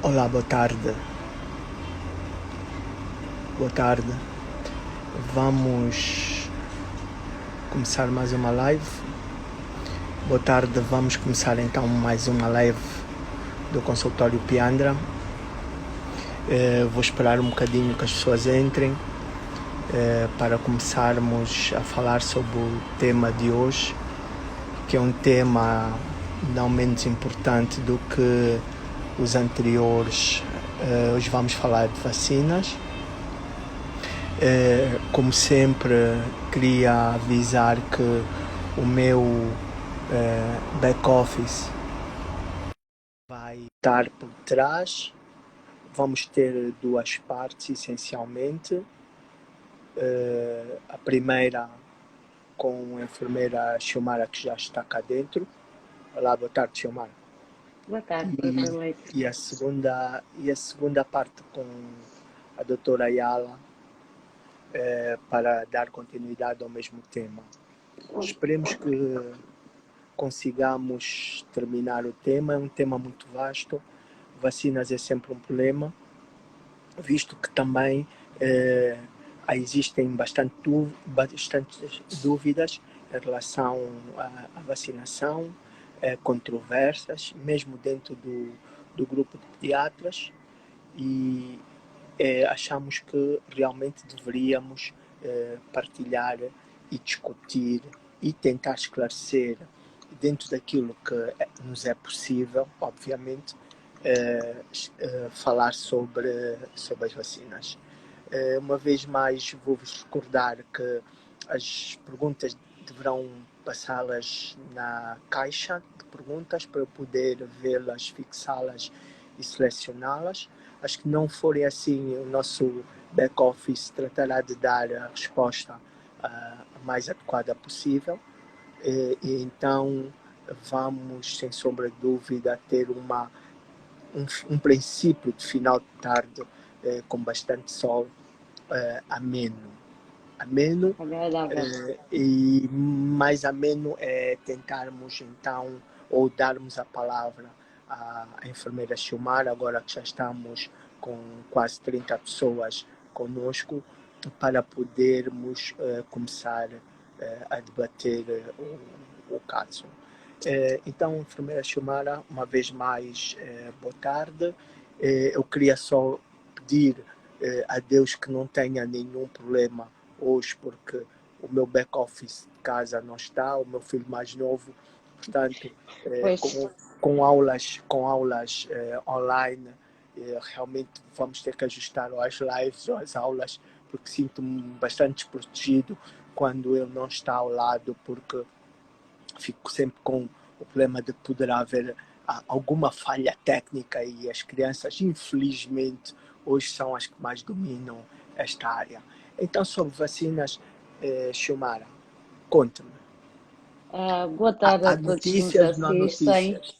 Olá, boa tarde. Boa tarde. Vamos começar mais uma live. Boa tarde, vamos começar então mais uma live do consultório Piandra. Vou esperar um bocadinho que as pessoas entrem para começarmos a falar sobre o tema de hoje, que é um tema não menos importante do que os anteriores. Hoje vamos falar de vacinas. Como sempre, queria avisar que o meu back-office vai estar por trás. Vamos ter duas partes, essencialmente. A primeira com a enfermeira Xiomara, que já está cá dentro. Olá, boa tarde, Xiomara. Boa tarde, doutor Leite. E a segunda parte com a doutora Ayala, para dar continuidade ao mesmo tema. Esperemos que consigamos terminar o tema. É um tema muito vasto. Vacinas é sempre um problema, visto que também existem bastantes dúvidas em relação à vacinação, controvérsias, mesmo dentro do grupo de pediatras, e achamos que realmente deveríamos partilhar e discutir e tentar esclarecer, dentro daquilo que nos é possível, obviamente, falar sobre as vacinas. Uma vez mais, vou-vos recordar que as perguntas deverão passá-las na caixa de perguntas para eu poder vê-las, fixá-las e selecioná-las. As que não forem assim, o nosso back-office tratará de dar a resposta a mais adequada possível. E então vamos, sem sombra de dúvida, ter um princípio de final de tarde com bastante sol, ameno. Agradável. E mais ameno é tentarmos então, ou darmos a palavra à enfermeira Xiomara, agora que já estamos com quase 30 pessoas conosco, para podermos começar a debater o caso. Então, enfermeira Xiomara, uma vez mais, boa tarde. Eu queria só pedir a Deus que não tenha nenhum problema hoje, porque o meu back-office de casa não está, o meu filho mais novo, portanto, Pois, com aulas online, realmente vamos ter que ajustar as lives ou as aulas, porque sinto-me bastante desprotegido quando ele não está ao lado, porque fico sempre com o problema de poder haver alguma falha técnica, e as crianças, infelizmente, hoje são as que mais dominam esta área. Então, sobre vacinas, Xiomara, conte-me. boa tarde a Há todos que nos notícias, não há assistem. notícias?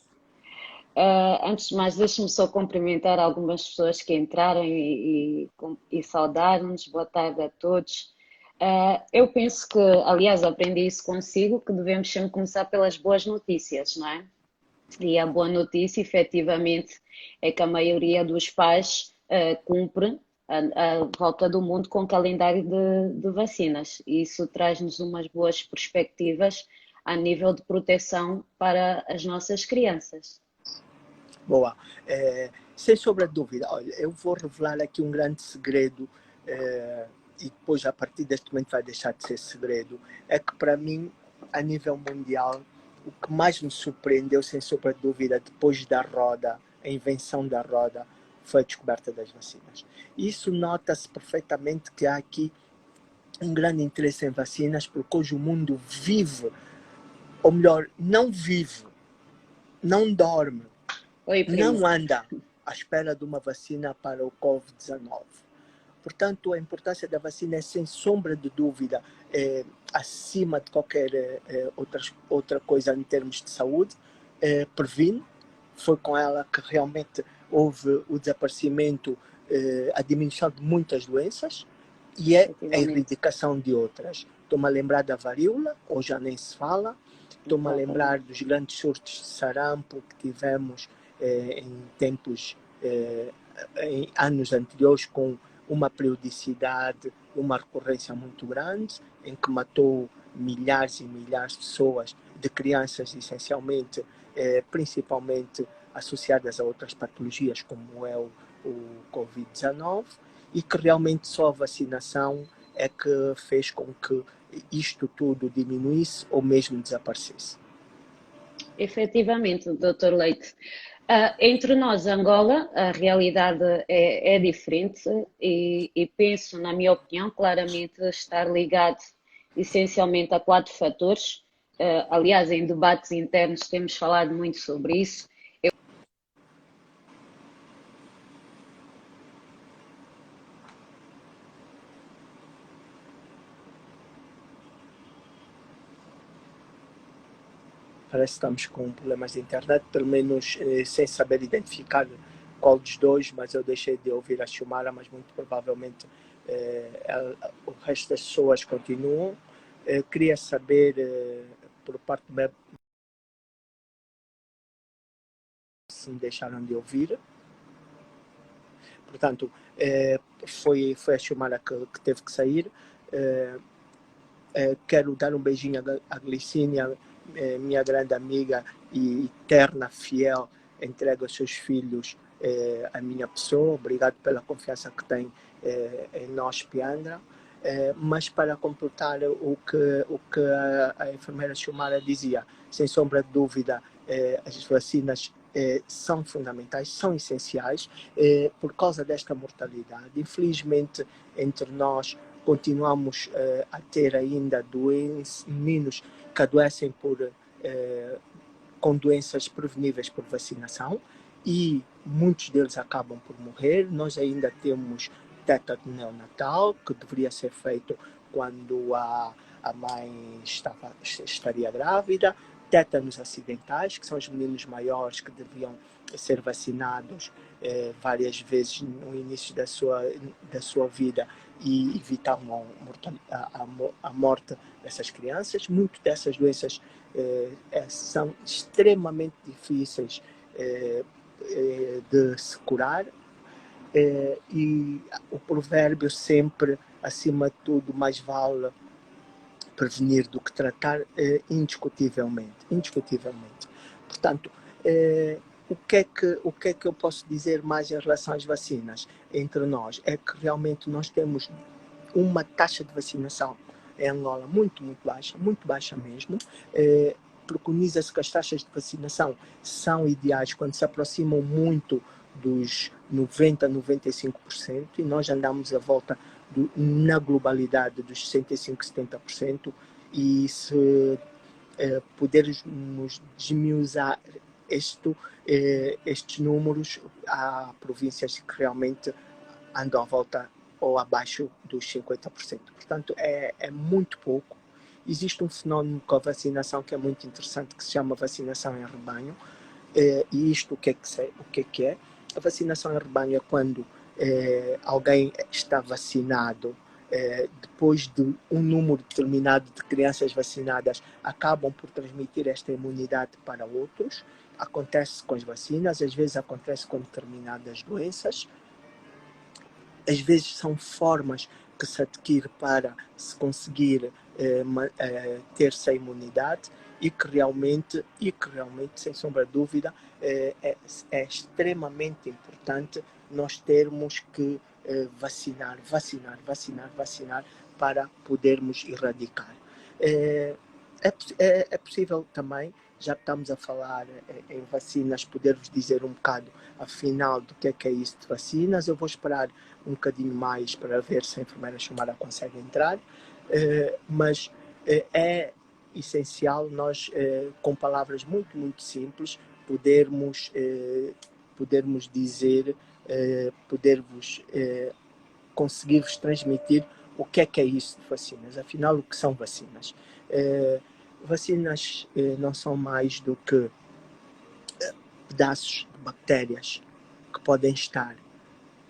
Antes de mais, deixe-me só cumprimentar algumas pessoas que entraram e saudar-nos. Boa tarde a todos. Eu penso que, aliás, aprendi isso consigo, que devemos sempre começar pelas boas notícias, não é? E a boa notícia, efetivamente, é que a maioria dos pais cumpre a volta do mundo com calendário de vacinas. E isso traz-nos umas boas perspectivas a nível de proteção para as nossas crianças. Boa. Sem sombra de dúvida, olha, eu vou revelar aqui um grande segredo, e depois, a partir deste momento, vai deixar de ser segredo. É que, para mim, a nível mundial, o que mais me surpreendeu, sem sombra de dúvida, depois da roda, a invenção da roda, foi a descoberta das vacinas. Isso nota-se perfeitamente que há aqui um grande interesse em vacinas, porque hoje o mundo vive, ou melhor, não vive, não dorme, Oi, primo. não anda à espera de uma vacina para o Covid-19. Portanto, a importância da vacina é, sem sombra de dúvida, acima de qualquer outra coisa em termos de saúde. Previne, foi com ela que realmente houve o desaparecimento, a diminuição de muitas doenças, e é a Efetivamente. erradicação de outras. Estou-me a lembrar da varíola, hoje já nem se fala. Estou-me a lembrar Exatamente. dos grandes surtos de sarampo que tivemos em tempos em anos anteriores com uma periodicidade, uma recorrência muito grande, em que matou milhares e milhares de pessoas, de crianças essencialmente, principalmente associadas a outras patologias, como é o Covid-19, e que realmente só a vacinação é que fez com que isto tudo diminuísse ou mesmo desaparecesse. Efetivamente, Dr. Leite. Entre nós, Angola, a realidade é diferente e penso, na minha opinião, claramente estar ligado essencialmente a 4 fatores. Aliás, em debates internos temos falado muito sobre isso. Parece que estamos com problemas de internet, pelo menos sem saber identificar qual dos dois, mas eu deixei de ouvir a Xiomara, mas muito provavelmente o resto das pessoas continuam. Queria saber, por parte do meu, se me deixaram de ouvir. Portanto, foi a Xiomara que teve que sair. Quero dar um beijinho à Glicínia, minha grande amiga e eterna fiel, entrega os seus filhos à minha pessoa. Obrigado pela confiança que tem em nós, Piandra. Mas para completar o que a enfermeira Xiomara dizia, sem sombra de dúvida, as vacinas são fundamentais, são essenciais por causa desta mortalidade. Infelizmente, entre nós, continuamos a ter ainda meninos que adoecem com doenças preveníveis por vacinação e muitos deles acabam por morrer. Nós ainda temos tétano neonatal, que deveria ser feito quando a mãe estaria grávida, tétanos acidentais, que são os meninos maiores que deviam ser vacinados várias vezes no início da sua vida e evitar a morte dessas crianças. Muitas dessas doenças são extremamente difíceis de se curar e o provérbio sempre, acima de tudo, mais vale prevenir do que tratar, indiscutivelmente. Portanto, o que é que eu posso dizer mais em relação às vacinas entre nós? É que realmente nós temos uma taxa de vacinação em Angola muito baixa mesmo. Preconiza-se que as taxas de vacinação são ideais quando se aproximam muito dos 90%, 95%, e nós andamos à volta na globalidade dos 65%, 70%, e se pudermos desmiusar estes números, há províncias que realmente andam à volta ou abaixo dos 50%. Portanto, é muito pouco. Existe um fenómeno com a vacinação que é muito interessante, que se chama vacinação em rebanho. E isto o que é? A vacinação em rebanho é quando alguém está vacinado, depois de um número determinado de crianças vacinadas acabam por transmitir esta imunidade para outros. Acontece com as vacinas, às vezes acontece com determinadas doenças. Às vezes são formas que se adquire para se conseguir ter-se a imunidade e que realmente, sem sombra de dúvida, é extremamente importante nós termos que vacinar para podermos erradicar. É possível também, já que estamos a falar em vacinas, poder-vos dizer um bocado, afinal, do que é isso de vacinas. Eu vou esperar um bocadinho mais para ver se a enfermeira Xiomara consegue entrar, mas é essencial nós, com palavras muito simples, podermos dizer, poder-vos conseguir-vos transmitir o que é isso de vacinas. Afinal, o que são vacinas? Vacinas não são mais do que pedaços de bactérias que podem estar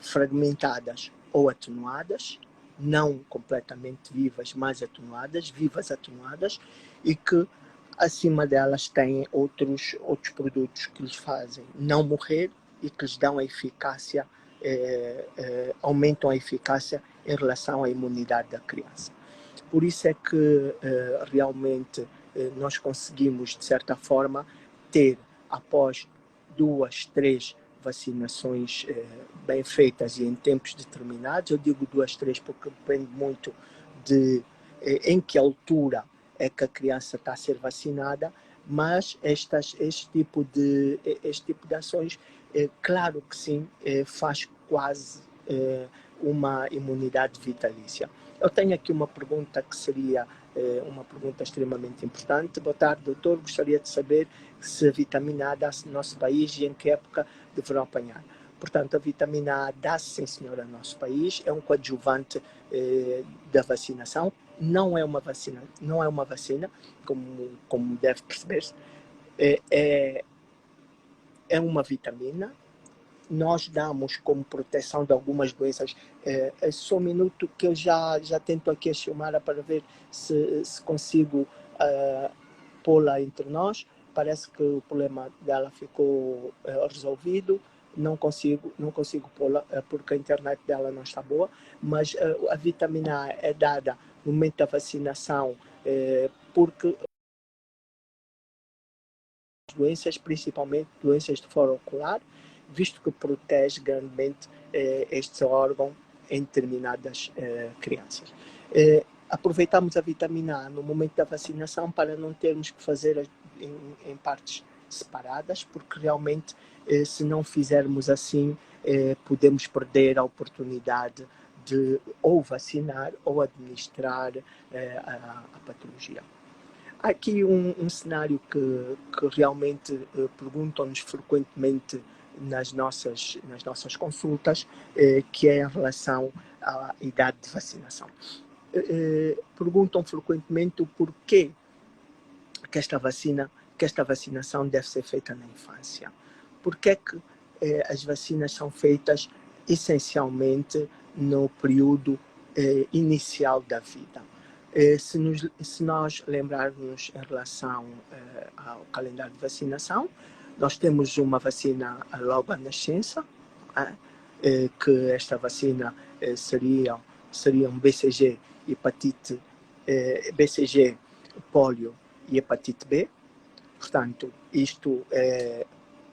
fragmentadas ou atenuadas, não completamente vivas, mas vivas atenuadas, e que acima delas têm outros produtos que lhes fazem não morrer e que lhes dão a eficácia, aumentam a eficácia em relação à imunidade da criança. Por isso é que realmente nós conseguimos, de certa forma, ter, após 2, 3 vacinações bem feitas e em tempos determinados, eu digo 2, 3 porque depende muito de em que altura é que a criança está a ser vacinada, mas este tipo de ações, claro que sim, faz quase uma imunidade vitalícia. Eu tenho aqui uma pergunta que seria uma pergunta extremamente importante. Boa tarde, doutor. Gostaria de saber se a vitamina A dá-se no nosso país e em que época deverão apanhar. Portanto, a vitamina A dá-se, sim senhora, no nosso país. É um coadjuvante da vacinação. Não é uma vacina, como deve perceber-se. É uma vitamina. Nós damos como proteção de algumas doenças. É só um minuto que eu já tento aqui a Xiomara para ver se consigo pô-la entre nós. Parece que o problema dela ficou resolvido. Não consigo pô-la porque a internet dela não está boa, mas a vitamina A é dada no momento da vacinação porque doenças, principalmente doenças de foro ocular, visto que protege grandemente este órgão em determinadas crianças. Aproveitamos a vitamina A no momento da vacinação para não termos que fazer em partes separadas, porque realmente, se não fizermos assim, podemos perder a oportunidade de ou vacinar ou administrar a patologia. Há aqui um cenário que realmente perguntam-nos frequentemente nas nossas consultas, que é em relação à idade de vacinação. Perguntam frequentemente o porquê que esta vacinação deve ser feita na infância. Porquê que as vacinas são feitas essencialmente no período inicial da vida? Se nós lembrarmos em relação ao calendário de vacinação, nós temos uma vacina logo à nascença, que esta vacina seria um BCG, hepatite, BCG, pólio e hepatite B. Portanto, isto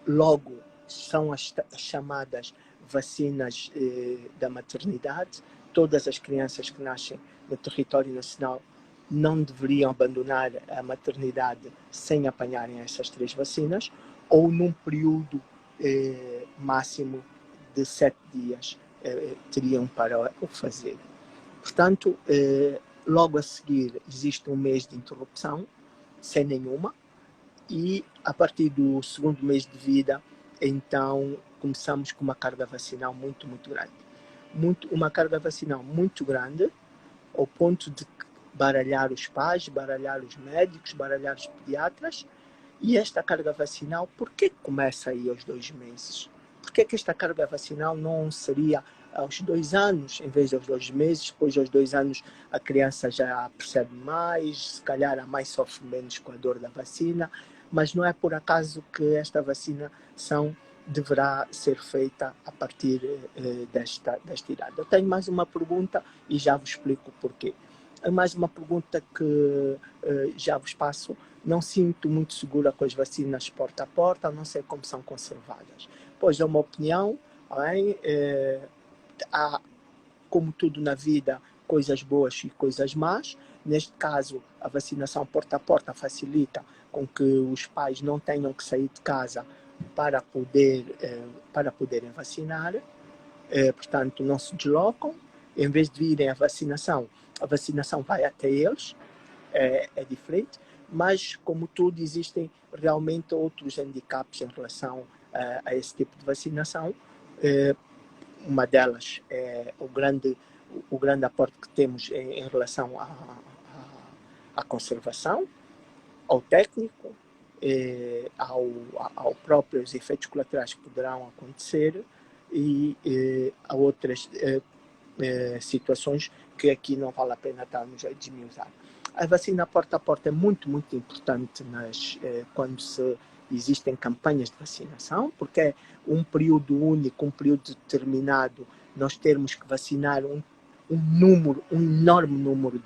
logo são as chamadas vacinas da maternidade. Todas as crianças que nascem no território nacional não deveriam abandonar a maternidade sem apanharem essas 3 vacinas, ou num período máximo de 7 dias teriam para o fazer. Portanto, logo a seguir existe um mês de interrupção, sem nenhuma, e a partir do 2º mês de vida, então, começamos com uma carga vacinal muito, muito grande. Uma carga vacinal muito grande, ao ponto de baralhar os pais, baralhar os médicos, baralhar os pediatras. E esta carga vacinal, por que começa aí aos 2 meses? Por que esta carga vacinal não seria aos 2 anos, em vez aos 2 meses? Depois, aos 2 anos, a criança já percebe mais, se calhar a mãe sofre menos com a dor da vacina, mas não é por acaso que esta vacinação deverá ser feita a partir desta idade. Eu tenho mais uma pergunta e já vos explico o porquê. Mais uma pergunta que já vos passo. Não sinto muito segura com as vacinas porta a porta, não sei como são conservadas. Pois é uma opinião, bem? Há, como tudo na vida, coisas boas e coisas más. Neste caso, a vacinação porta a porta facilita com que os pais não tenham que sair de casa para poderem vacinar. Portanto, não se deslocam. Em vez de virem a vacinação vai até eles. É diferente. Mas, como tudo, existem realmente outros handicaps em relação a esse tipo de vacinação. Uma delas é o grande aporte que temos em relação à conservação, ao técnico, ao próprios efeitos colaterais que poderão acontecer e a outras situações que aqui não vale a pena estarmos a desmiuçar. A vacina porta a porta é muito, muito importante quando se existem campanhas de vacinação, porque é um período único, um período determinado, nós termos que vacinar um enorme número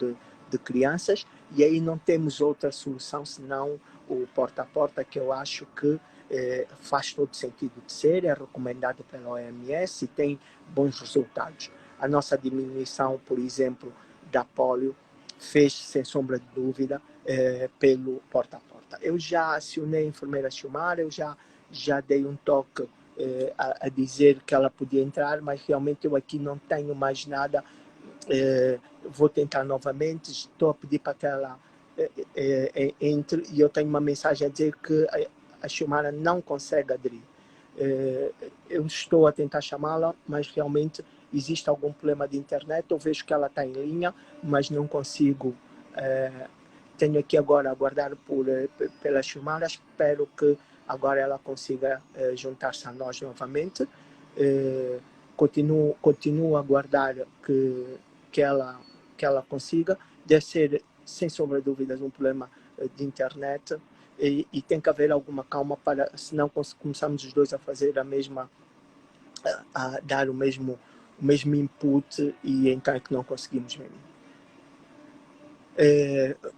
de crianças, e aí não temos outra solução senão o porta a porta, que eu acho que faz todo sentido de ser, é recomendado pela OMS e tem bons resultados. A nossa diminuição, por exemplo, da polio fez, sem sombra de dúvida, pelo porta a porta. Eu já acionei a enfermeira Xiomara, eu já dei um toque a dizer que ela podia entrar, mas realmente eu aqui não tenho mais nada. Vou tentar novamente, estou a pedir para que ela entre, e eu tenho uma mensagem a dizer que a Xiomara não consegue aderir. Eu estou a tentar chamá-la, mas realmente existe algum problema de internet. Eu vejo que ela está em linha, mas não consigo. Tenho aqui agora a aguardar pela Xiomara. Espero que agora ela consiga juntar-se a nós novamente. Continuo a aguardar que ela consiga. Deve ser, sem sombra de dúvidas, um problema de internet, e tem que haver alguma calma, para senão começamos os dois a fazer a dar o mesmo input, e então é que não conseguimos mesmo.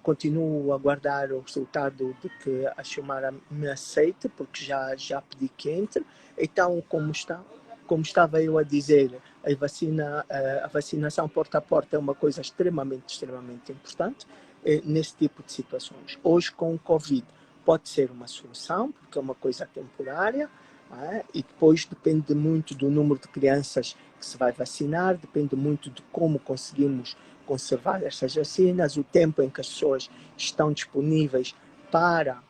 Continuo a aguardar o resultado de que a Xiomara me aceite, porque já pedi que entre. Então, como estava eu a dizer, a vacinação porta a porta é uma coisa extremamente importante nesse tipo de situações. Hoje, com o Covid, pode ser uma solução, porque é uma coisa temporária, e depois depende muito do número de crianças que se vai vacinar, depende muito de como conseguimos conservar essas vacinas, o tempo em que as pessoas estão disponíveis para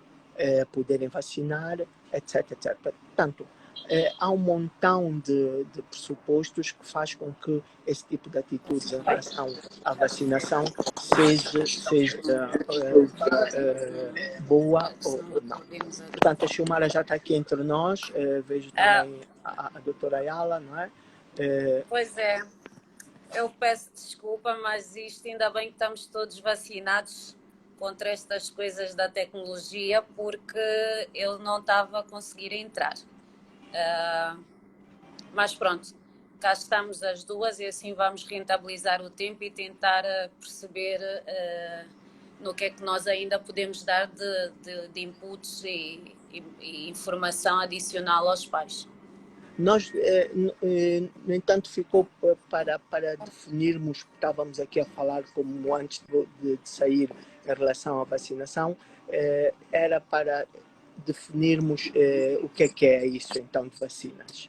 poderem vacinar, etc. Portanto, há um montão de pressupostos que faz com que esse tipo de atitudes em relação à vacinação seja boa ou não. Portanto, a Xiomara já está aqui entre nós, vejo também a doutora Ayala, não é? Pois é, eu peço desculpa, mas isto ainda bem que estamos todos vacinados contra estas coisas da tecnologia, porque eu não estava a conseguir entrar. Mas pronto, cá estamos as duas, e assim vamos rentabilizar o tempo e tentar perceber no que é que nós ainda podemos dar de inputs e informação adicional aos pais. Nós, no entanto, ficou para definirmos, estávamos aqui a falar como antes de sair em relação à vacinação, era para definirmos o que é isso então de vacinas.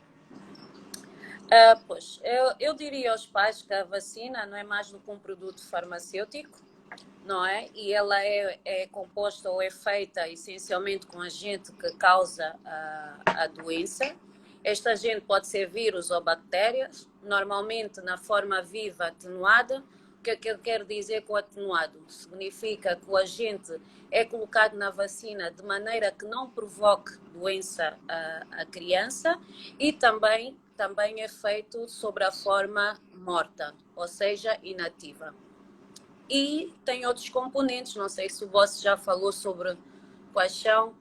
Pois, eu diria aos pais que a vacina não é mais do que um produto farmacêutico, não é? E ela é composta ou é feita essencialmente com agente que causa a doença. Este agente pode ser vírus ou bactérias, normalmente na forma viva atenuada. O que é que eu quero dizer com atenuado? Significa que o agente é colocado na vacina de maneira que não provoque doença à criança, e também é feito sobre a forma morta, ou seja, inativa. E tem outros componentes, não sei se o Boss já falou sobre quais são,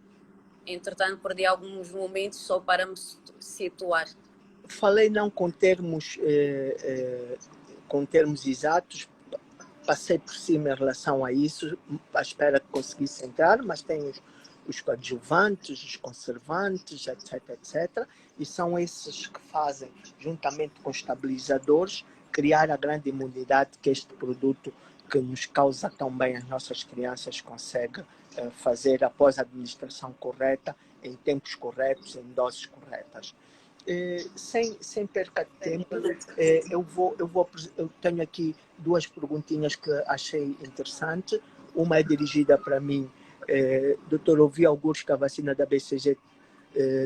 entretanto perdi alguns momentos só para me situar. Falei não com termos exatos, passei por cima em relação a isso, à espera que conseguisse entrar, mas tem os coadjuvantes, os conservantes, etc. E são esses que fazem, juntamente com os estabilizadores, criar a grande imunidade que este produto, que nos causa tão bem as nossas crianças, consegue fazer após a administração correta, em tempos corretos, em doses corretas. Sem perca de tempo, eu tenho aqui duas perguntinhas que achei interessante. Uma é dirigida para mim. Doutor, ouvi alguns que a vacina da BCG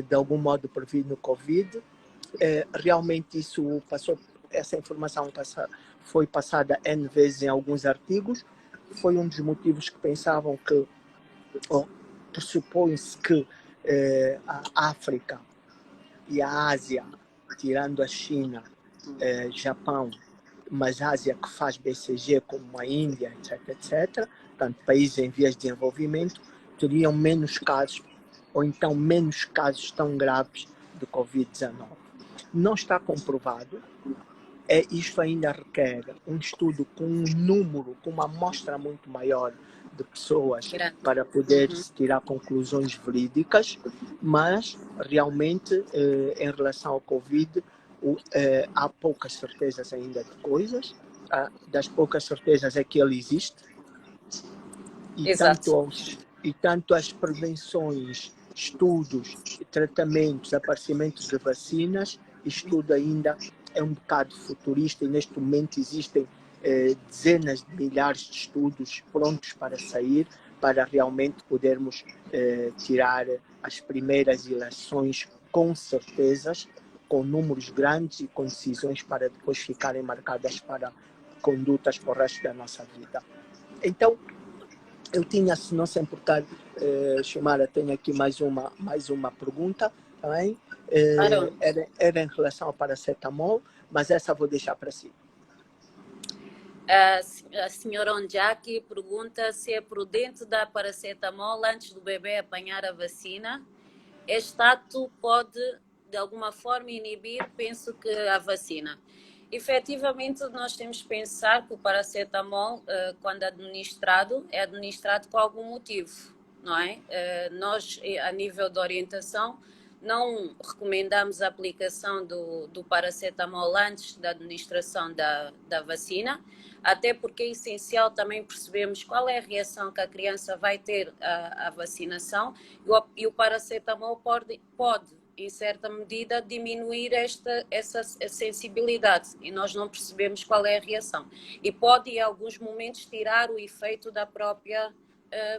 de algum modo previne o Covid. Realmente isso essa informação foi passada N vezes em alguns artigos. Foi um dos motivos que pensavam que, pressupõe-se que a África e a Ásia, tirando a China, Japão, mas a Ásia que faz BCG, como a Índia, etc., portanto, países em vias de desenvolvimento, teriam menos casos ou então menos casos tão graves de Covid-19. Não está comprovado. Isto ainda requer um estudo com um número, com uma amostra muito maior de pessoas para poder se tirar conclusões verídicas, mas realmente em relação ao Covid há poucas certezas ainda de coisas. Das poucas certezas é que ele existe e tanto as prevenções, estudos, tratamentos, aparecimentos de vacinas, isto tudo ainda é um bocado futurista e neste momento existem dezenas de milhares de estudos prontos para sair, para realmente podermos tirar as primeiras eleições com certezas, com números grandes e com decisões para depois ficarem marcadas para condutas para o resto da nossa vida. Então, eu tinha, se não se importar, Xiomara, tenho aqui mais uma pergunta também. Era em relação ao paracetamol, mas essa vou deixar para si. A senhora Onjaki pergunta se é prudente dar paracetamol antes do bebê apanhar a vacina. Este ato pode, de alguma forma, inibir, penso que, a vacina. Efetivamente, nós temos que pensar que o paracetamol, quando administrado, é administrado por algum motivo, não é? Nós, a nível de orientação, não recomendamos a aplicação do paracetamol antes da administração da vacina, até porque é essencial também percebermos qual é a reação que a criança vai ter à vacinação e o paracetamol pode em certa medida, diminuir essa sensibilidade e nós não percebemos qual é a reação. E pode, em alguns momentos, tirar o efeito da própria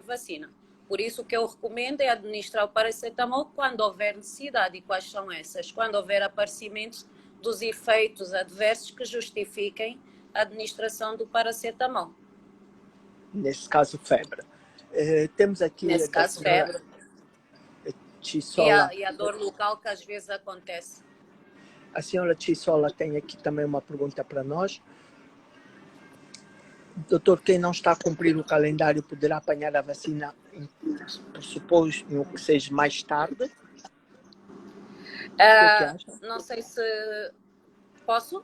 vacina. Por isso, o que eu recomendo é administrar o paracetamol quando houver necessidade. E quais são essas? Quando houver aparecimento dos efeitos adversos que justifiquem a administração do paracetamol. Nesse caso, febre. Temos aqui... Nesse caso, febre. E a dor local que às vezes acontece. A senhora Tissola tem aqui também uma pergunta para nós. Doutor, quem não está a cumprir o calendário poderá apanhar a vacina, pressuposto que seja mais tarde? Não sei se posso.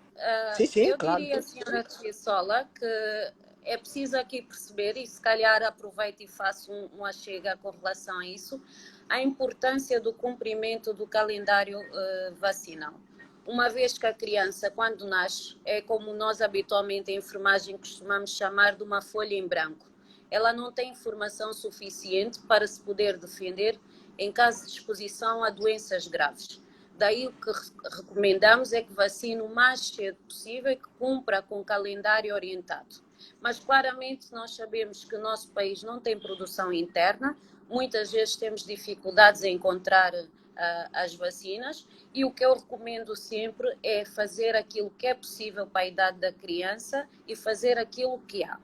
Sim, eu claro. diria, senhora Tissola, que é preciso aqui perceber, e se calhar aproveito e faço uma chega com relação a isso, a importância do cumprimento do calendário vacinal. Uma vez que a criança, quando nasce, é como nós habitualmente em enfermagem costumamos chamar de uma folha em branco. Ela não tem informação suficiente para se poder defender em caso de exposição a doenças graves. Daí o que recomendamos é que vacine o mais cedo possível e que cumpra com o calendário orientado. Mas claramente nós sabemos que o nosso país não tem produção interna, muitas vezes temos dificuldades em encontrar as vacinas e o que eu recomendo sempre é fazer aquilo que é possível para a idade da criança e fazer aquilo que há.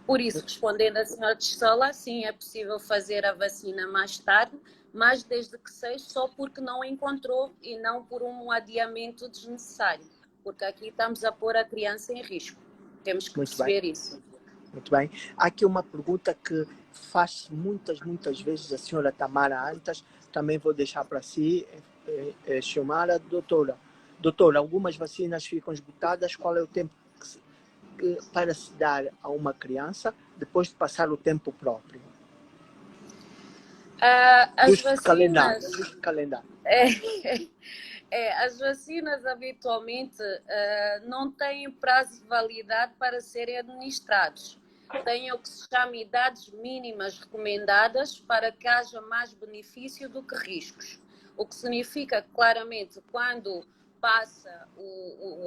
Por isso, respondendo à senhora Tissola, sim, é possível fazer a vacina mais tarde, mas desde que seja só porque não encontrou e não por um adiamento desnecessário, porque aqui estamos a pôr a criança em risco. Temos que perceber isso. Muito bem. Há aqui uma pergunta que faz muitas vezes a senhora Tamara Antas, também vou deixar para si, Xiomara. Doutora, algumas vacinas ficam esgotadas, qual é o tempo para se dar a uma criança depois de passar o tempo próprio? As vacinas... calendário. As vacinas habitualmente não têm prazo de validade para serem administrados. Têm o que se chama idades mínimas recomendadas para que haja mais benefício do que riscos. O que significa que, claramente, quando passa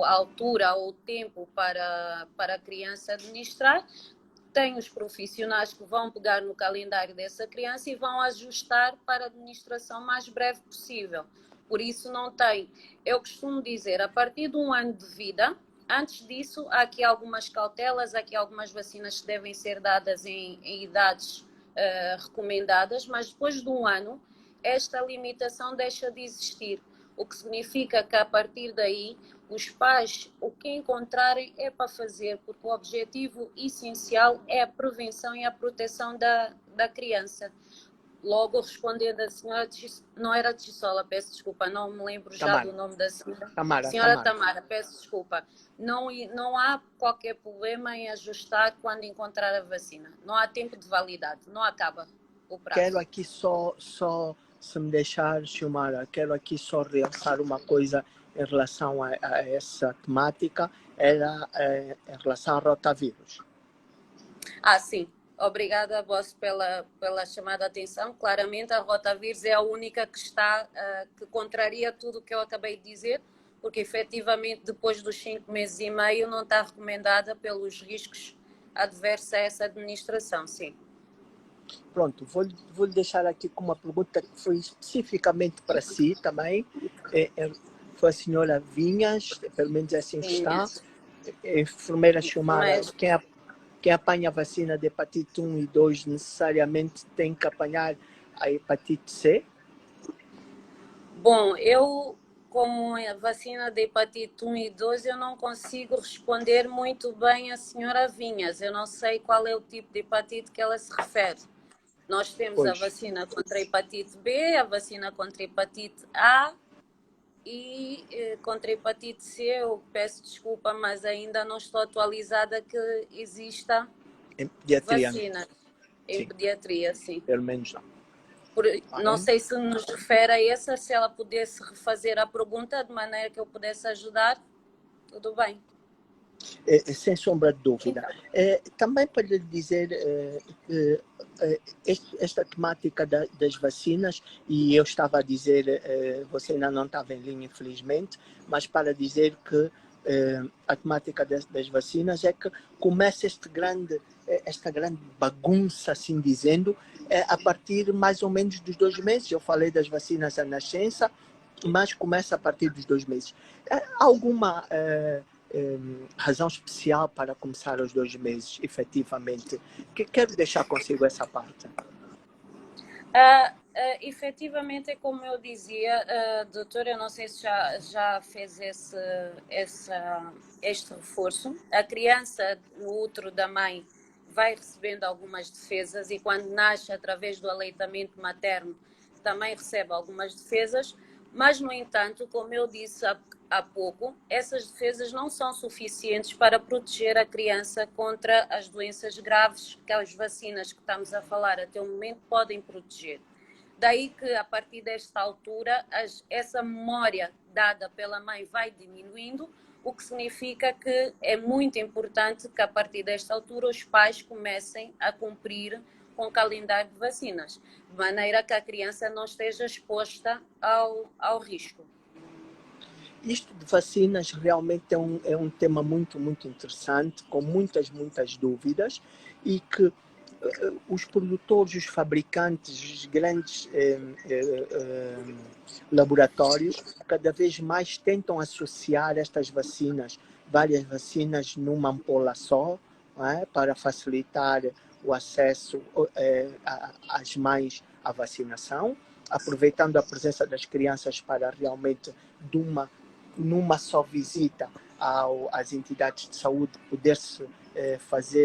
a altura ou o tempo para a criança administrar, tem os profissionais que vão pegar no calendário dessa criança e vão ajustar para a administração mais breve possível. Por isso não tem, eu costumo dizer, a partir de 1 ano de vida, antes disso há aqui algumas cautelas, há aqui algumas vacinas que devem ser dadas em idades recomendadas, mas depois de 1 ano esta limitação deixa de existir, o que significa que a partir daí os pais, o que encontrarem é para fazer, porque o objetivo essencial é a prevenção e a proteção da criança. logo respondendo a senhora, não era Tissola, peço desculpa, não me lembro já Tamara. do nome da senhora. Tamara, Senhora Tamara. Tamara, peço desculpa. Não há qualquer problema em ajustar quando encontrar a vacina. Não há tempo de validade, não acaba o prazo. Quero aqui só se me deixar, Xiomara, quero aqui só realçar uma coisa em relação a essa temática, era em relação ao rotavírus. Sim. Obrigada, Boss, pela chamada de atenção. Claramente, a rotavírus é a única que contraria tudo o que eu acabei de dizer, porque efetivamente, depois dos 5 meses e meio, não está recomendada pelos riscos adversos a essa administração, sim. Pronto, vou deixar aqui com uma pergunta que foi especificamente para si também. Foi a senhora Vinhas, pelo menos assim está. Enfermeira Xiomara, quem apanha a vacina de hepatite 1 e 2 necessariamente tem que apanhar a hepatite C? Bom, eu, como a vacina de hepatite 1 e 2, eu não consigo responder muito bem à senhora Vinhas. Eu não sei qual é o tipo de hepatite que ela se refere. Nós temos a vacina contra a hepatite B, a vacina contra a hepatite A e contra a hepatite C, eu peço desculpa, mas ainda não estou atualizada que exista vacina em pediatria, sim. Pelo menos não. Não sei se nos refere a essa, se ela pudesse refazer a pergunta de maneira que eu pudesse ajudar, tudo bem. Sem sombra de dúvida. Também para lhe dizer, esta temática das vacinas, e eu estava a dizer, você ainda não estava em linha, infelizmente, mas para dizer que a temática das vacinas é que começa esta grande bagunça, assim dizendo, a partir mais ou menos dos 2 meses. Eu falei das vacinas à nascença, mas começa a partir dos 2 meses. Há alguma razão especial para começar aos 2 meses, efetivamente? Que quero deixar consigo essa parte. Efetivamente, é como eu dizia, doutora, eu não sei se já fez este reforço. A criança no útero da mãe vai recebendo algumas defesas e quando nasce através do aleitamento materno também recebe algumas defesas, mas, no entanto, como eu disse há pouco, essas defesas não são suficientes para proteger a criança contra as doenças graves que as vacinas que estamos a falar até o momento podem proteger. Daí que, a partir desta altura, essa memória dada pela mãe vai diminuindo, o que significa que é muito importante que, a partir desta altura, os pais comecem a cumprir com o calendário de vacinas, de maneira que a criança não esteja exposta ao risco. Isto de vacinas realmente é um tema muito, muito interessante, com muitas dúvidas, e que os produtores, os fabricantes, os grandes laboratórios, cada vez mais tentam associar estas vacinas, várias vacinas numa ampola só, para facilitar o acesso às mães à vacinação, aproveitando a presença das crianças para realmente, numa só visita às entidades de saúde, poder-se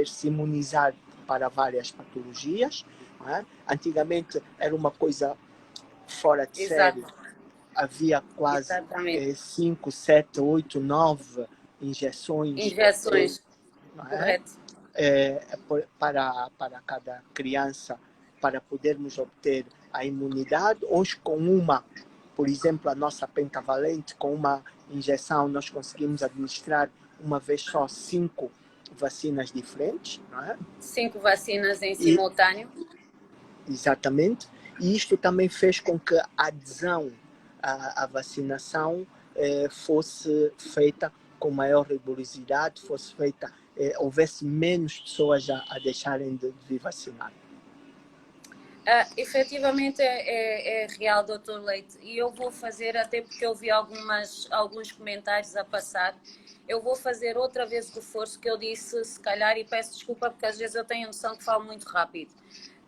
se imunizar para várias patologias. Antigamente era uma coisa fora de série. Havia quase 5, 7, 8, 9 injeções. Correto. Para cada criança, para podermos obter a imunidade. Hoje, com por exemplo, a nossa pentavalente, com uma injeção, nós conseguimos administrar uma vez só 5 vacinas diferentes. Não é? 5 vacinas em simultâneo. Exatamente. E isto também fez com que a adesão à vacinação fosse feita com maior rigorosidade, houvesse menos pessoas a deixarem de vacinar. Efetivamente é real, Dr. Leite, e eu vou fazer, até porque eu vi alguns comentários a passar, eu vou fazer outra vez o reforço que eu disse, se calhar, e peço desculpa porque às vezes eu tenho a noção que falo muito rápido.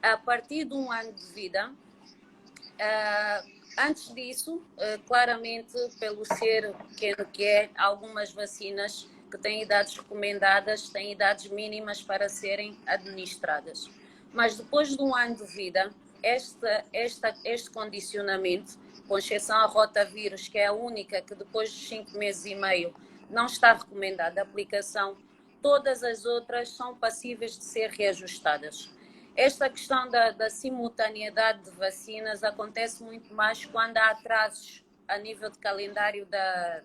A partir de 1 ano de vida, antes disso, claramente, pelo ser pequeno que é, algumas vacinas que têm idades recomendadas, têm idades mínimas para serem administradas. Mas depois de 1 ano de vida, este condicionamento, com exceção à rotavírus, que é a única que depois de 5 meses e meio não está recomendada a aplicação, todas as outras são passíveis de ser reajustadas. Esta questão da simultaneidade de vacinas acontece muito mais quando há atrasos a nível de calendário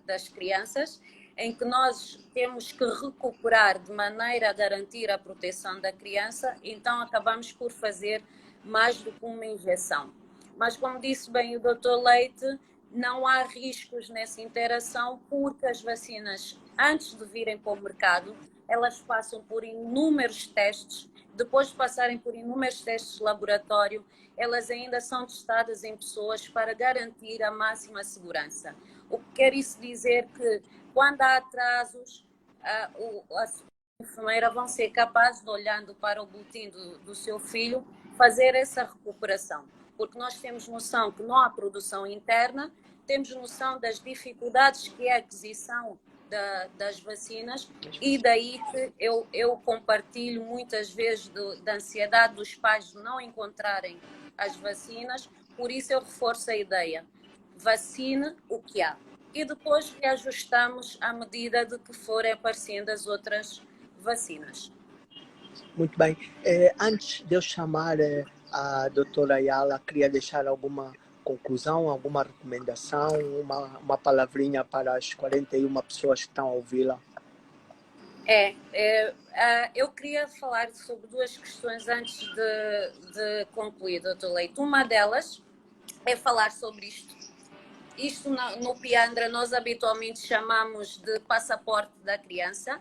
das crianças, em que nós temos que recuperar de maneira a garantir a proteção da criança, então acabamos por fazer mais do que uma injeção. Mas, como disse bem o Dr. Leite, não há riscos nessa interação, porque as vacinas, antes de virem para o mercado, elas passam por inúmeros testes. Depois de passarem por inúmeros testes de laboratório, elas ainda são testadas em pessoas para garantir a máxima segurança. O que quer isso dizer que, quando há atrasos, as enfermeiras vão ser capazes de, olhando para o boletim do seu filho, fazer essa recuperação. Porque nós temos noção que não há produção interna, temos noção das dificuldades que é a aquisição das vacinas, e daí que eu compartilho muitas vezes da ansiedade dos pais de não encontrarem as vacinas, por isso eu reforço a ideia: vacine o que há. E depois reajustamos à medida de que forem aparecendo as outras vacinas. Muito bem. Antes de eu chamar a doutora Ayala, queria deixar alguma conclusão, alguma recomendação, uma palavrinha para as 41 pessoas que estão a ouvi-la? Eu queria falar sobre duas questões antes de concluir, doutor Leite. Uma delas é falar sobre isto. Isto no Piandra nós habitualmente chamamos de passaporte da criança,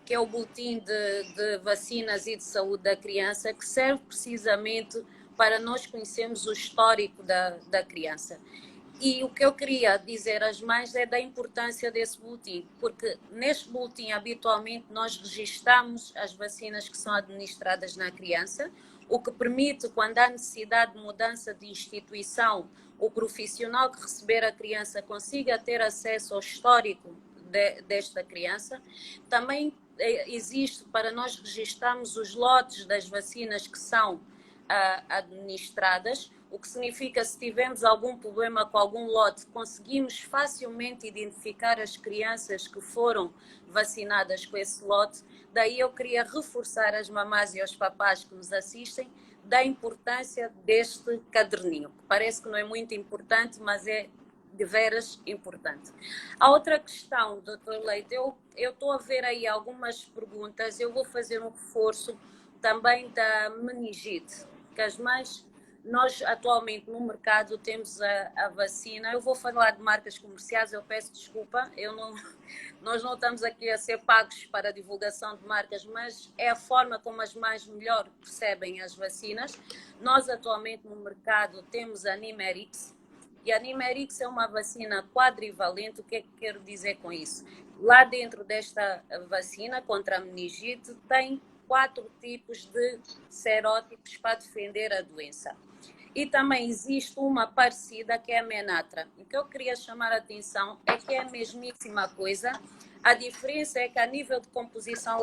que é o boletim de vacinas e de saúde da criança, que serve precisamente para nós conhecermos o histórico da criança. E o que eu queria dizer às mães é da importância desse boletim, porque neste boletim habitualmente nós registamos as vacinas que são administradas na criança, o que permite, quando há necessidade de mudança de instituição, o profissional que receber a criança consiga ter acesso ao histórico desta criança. Também existe para nós registarmos os lotes das vacinas que são administradas, o que significa, se tivermos algum problema com algum lote, conseguimos facilmente identificar as crianças que foram vacinadas com esse lote. Daí eu queria reforçar às mamás e aos papás que nos assistem da importância deste caderninho. Parece que não é muito importante, mas é de veras importante. A outra questão, Dr. Leite, eu estou a ver aí algumas perguntas, eu vou fazer um reforço também da meningite, que as mães, nós atualmente no mercado temos a vacina. Eu vou falar de marcas comerciais, eu peço desculpa, nós não estamos aqui a ser pagos para a divulgação de marcas, mas é a forma como as mães melhor percebem as vacinas. Nós atualmente no mercado temos a Nimerix, e a Nimerix é uma vacina quadrivalente. O que é que quero dizer com isso? Lá dentro desta vacina contra a meningite tem 4 tipos de serótipos para defender a doença. E também existe uma parecida, que é a Menatra. O que eu queria chamar a atenção é que é a mesmíssima coisa. A diferença é que, a nível de composição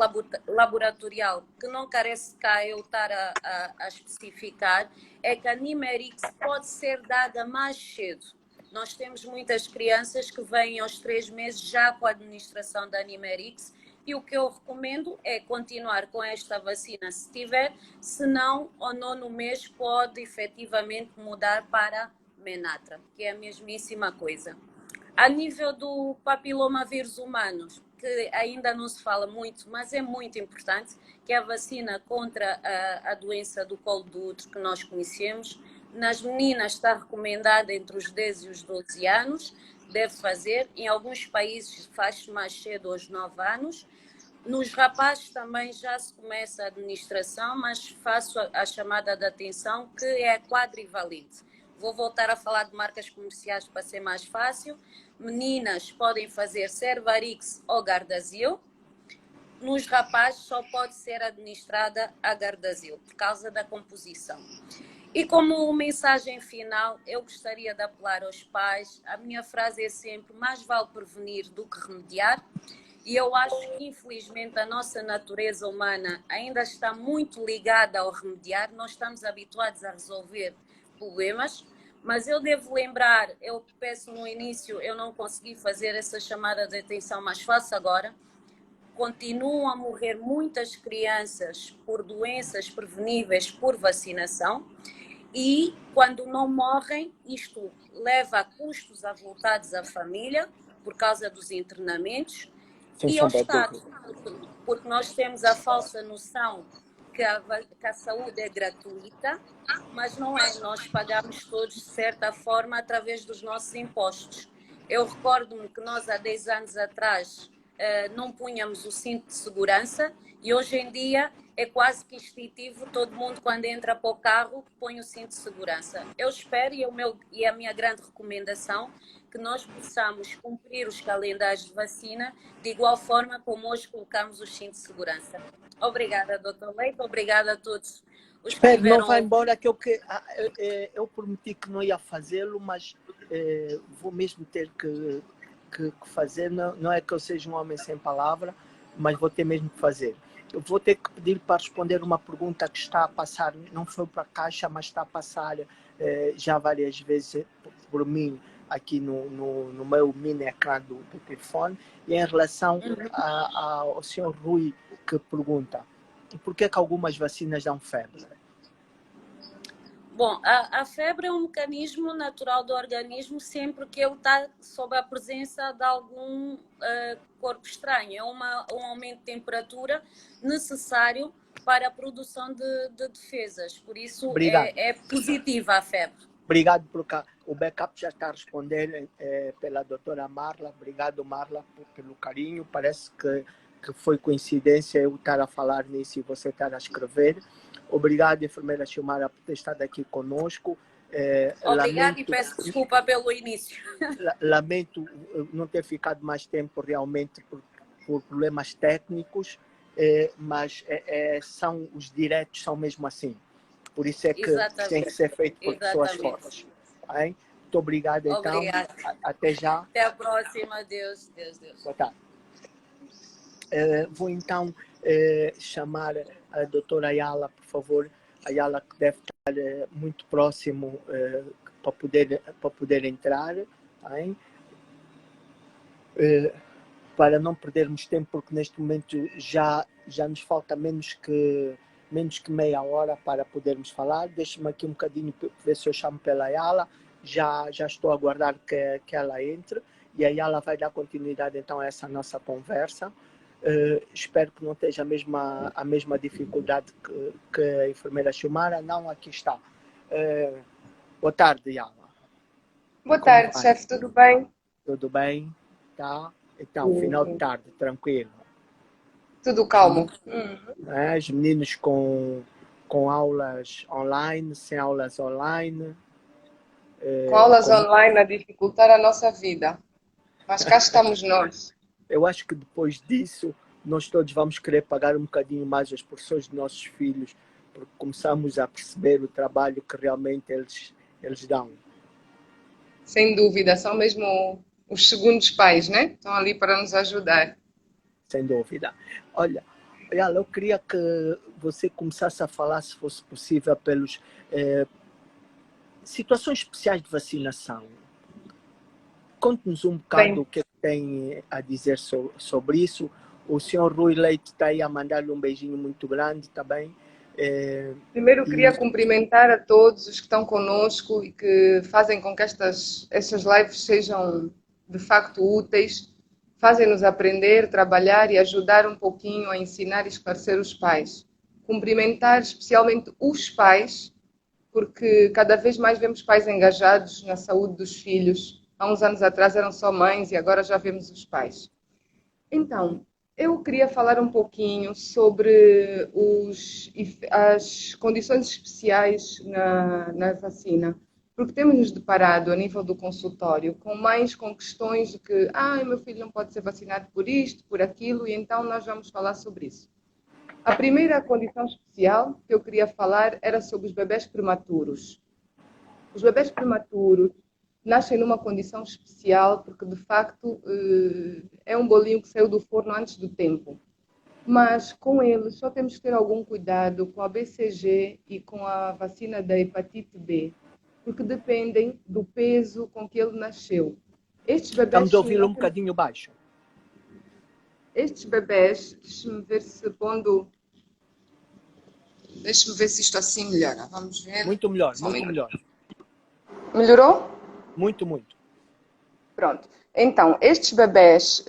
laboratorial, que não carece cá eu estar a especificar, é que a Nimerix pode ser dada mais cedo. Nós temos muitas crianças que vêm aos 3 meses já com a administração da Nimerix, e o que eu recomendo é continuar com esta vacina se tiver, se não, ao 9º mês pode efetivamente mudar para Menatra, que é a mesmíssima coisa. A nível do papilomavírus humanos, que ainda não se fala muito, mas é muito importante, que é a vacina contra a doença do colo do útero que nós conhecemos. Nas meninas está recomendada entre os 10 e os 12 anos, deve fazer. Em alguns países faz-se mais cedo, aos 9 anos. Nos rapazes também já se começa a administração, mas faço a chamada de atenção que é quadrivalente. Vou voltar a falar de marcas comerciais para ser mais fácil. Meninas podem fazer Cervarix ou Gardasil. Nos rapazes só pode ser administrada a Gardasil, por causa da composição. E como mensagem final, eu gostaria de apelar aos pais. A minha frase é sempre: mais vale prevenir do que remediar. E eu acho que, infelizmente, a nossa natureza humana ainda está muito ligada ao remediar. Nós estamos habituados a resolver problemas, mas eu devo lembrar, eu peço no início, eu não consegui fazer essa chamada de atenção, mas faço agora. Continuam a morrer muitas crianças por doenças preveníveis por vacinação e, quando não morrem, isto leva a custos avultados à família por causa dos internamentos e ao Estado, porque nós temos a falsa noção que a saúde é gratuita, mas não é. Nós pagamos todos, de certa forma, através dos nossos impostos. Eu recordo-me que nós, há 10 anos atrás, não punhamos o cinto de segurança e hoje em dia é quase que instintivo, todo mundo quando entra para o carro põe o cinto de segurança. Eu espero e a minha grande recomendação que nós possamos cumprir os calendários de vacina de igual forma como hoje colocamos os cintos de segurança. Obrigada, Dr. Leite, obrigada a todos os que Espero, tiveram... não vai embora, que eu prometi que não ia fazê-lo, mas vou mesmo ter que fazer. Não é que eu seja um homem sem palavra, mas vou ter mesmo que fazer. Eu vou ter que pedir para responder uma pergunta que está a passar, não foi para a Caixa, mas está a passar já várias vezes por mim aqui no meu mini ecrã do telefone, e em relação ao senhor Rui, que pergunta por que algumas vacinas dão febre? Bom, a febre é um mecanismo natural do organismo sempre que ele está sob a presença de algum corpo estranho. É um aumento de temperatura necessário para a produção de defesas. Por isso, é positiva a febre. Obrigado por cá. O backup já está a responder pela doutora Marla. Obrigado, Marla, pelo carinho. Parece que foi coincidência eu estar a falar nisso e você estar a escrever. Obrigado, enfermeira Silmara, por ter estado aqui conosco. Obrigada e peço desculpa pelo início. Lamento não ter ficado mais tempo realmente por problemas técnicos, mas os diretos são mesmo assim. Por isso é que tem que ser feito por pessoas fortes. Bem? Muito obrigado, então. Obrigada. Até já. Até a próxima. Deus. Boa tarde. Vou então chamar a doutora Ayala, por favor. Ayala, que deve estar muito próximo para poder entrar. Bem? Para não perdermos tempo, porque neste momento já nos falta menos que meia hora para podermos falar. Deixe-me aqui um bocadinho ver se eu chamo pela Ayala. Já estou a aguardar que ela entre e a Ayala vai dar continuidade então a essa nossa conversa. Espero que não esteja a mesma dificuldade que a enfermeira Silmara. Não, aqui está. Boa tarde, Ayala. Boa tarde, chefe, tudo bem? Tudo bem? Tá? Então, final de tarde, tranquilo. Tudo calmo. Os meninos com aulas online, sem aulas online. Com aulas online a dificultar a nossa vida. Mas cá estamos nós. Eu acho que depois disso, nós todos vamos querer pagar um bocadinho mais as porções dos nossos filhos, porque começamos a perceber o trabalho que realmente eles dão. Sem dúvida, são mesmo os segundos pais, né? Estão ali para nos ajudar. Sem dúvida. Olha, eu queria que você começasse a falar, se fosse possível, pelos situações especiais de vacinação. Conte-nos um bocado o que tem a dizer sobre isso. O senhor Rui Leite está aí a mandar-lhe um beijinho muito grande também. Primeiro queria cumprimentar a todos os que estão conosco e que fazem com que estas lives sejam de facto úteis, fazem-nos aprender, trabalhar e ajudar um pouquinho a ensinar e esclarecer os pais. Cumprimentar especialmente os pais, porque cada vez mais vemos pais engajados na saúde dos filhos. Há uns anos atrás eram só mães e agora já vemos os pais. Então, eu queria falar um pouquinho sobre as condições especiais na vacina, porque temos nos deparado a nível do consultório com questões de que meu filho não pode ser vacinado por isto, por aquilo, e então nós vamos falar sobre isso. A primeira condição especial que eu queria falar era sobre os bebés prematuros. Os bebés prematuros nascem numa condição especial porque, de facto, é um bolinho que saiu do forno antes do tempo. Mas, com eles, só temos que ter algum cuidado com a BCG e com a vacina da hepatite B, porque dependem do peso com que ele nasceu. Estes bebés, Estamos a ouvi-lo um bocadinho baixo. Estes bebés, deixa-me ver se pondo... Deixa-me ver se isto assim melhora. Vamos ver. Muito melhor, Só um muito minuto. melhor. Melhorou? Muito, muito. Pronto. Então, estes bebés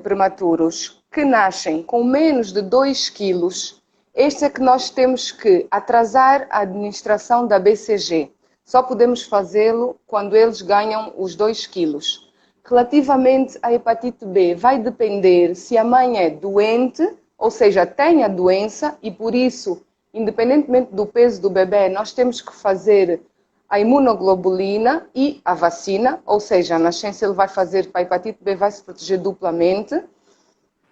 prematuros que nascem com menos de 2 quilos, este é que nós temos que atrasar a administração da BCG. Só podemos fazê-lo quando eles ganham os 2 quilos. Relativamente à hepatite B, vai depender se a mãe é doente, ou seja, tem a doença, e por isso, independentemente do peso do bebê, nós temos que fazer a imunoglobulina e a vacina, ou seja, a nascença ele vai fazer para a hepatite B, vai se proteger duplamente.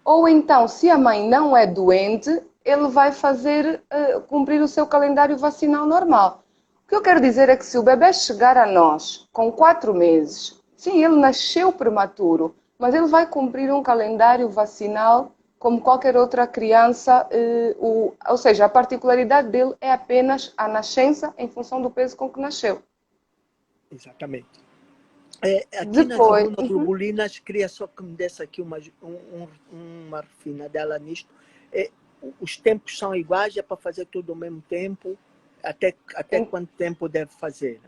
Ou então, se a mãe não é doente, ele vai fazer cumprir o seu calendário vacinal normal. O que eu quero dizer é que se o bebê chegar a nós com 4 meses, sim, ele nasceu prematuro, mas ele vai cumprir um calendário vacinal como qualquer outra criança, ou seja, a particularidade dele é apenas a nascença em função do peso com que nasceu. Exatamente. Aqui Depois, nas imunoglobulinas, queria só que me desse aqui uma refinadela nisto. Os tempos são iguais, é para fazer tudo ao mesmo tempo? Até quanto tempo deve fazer?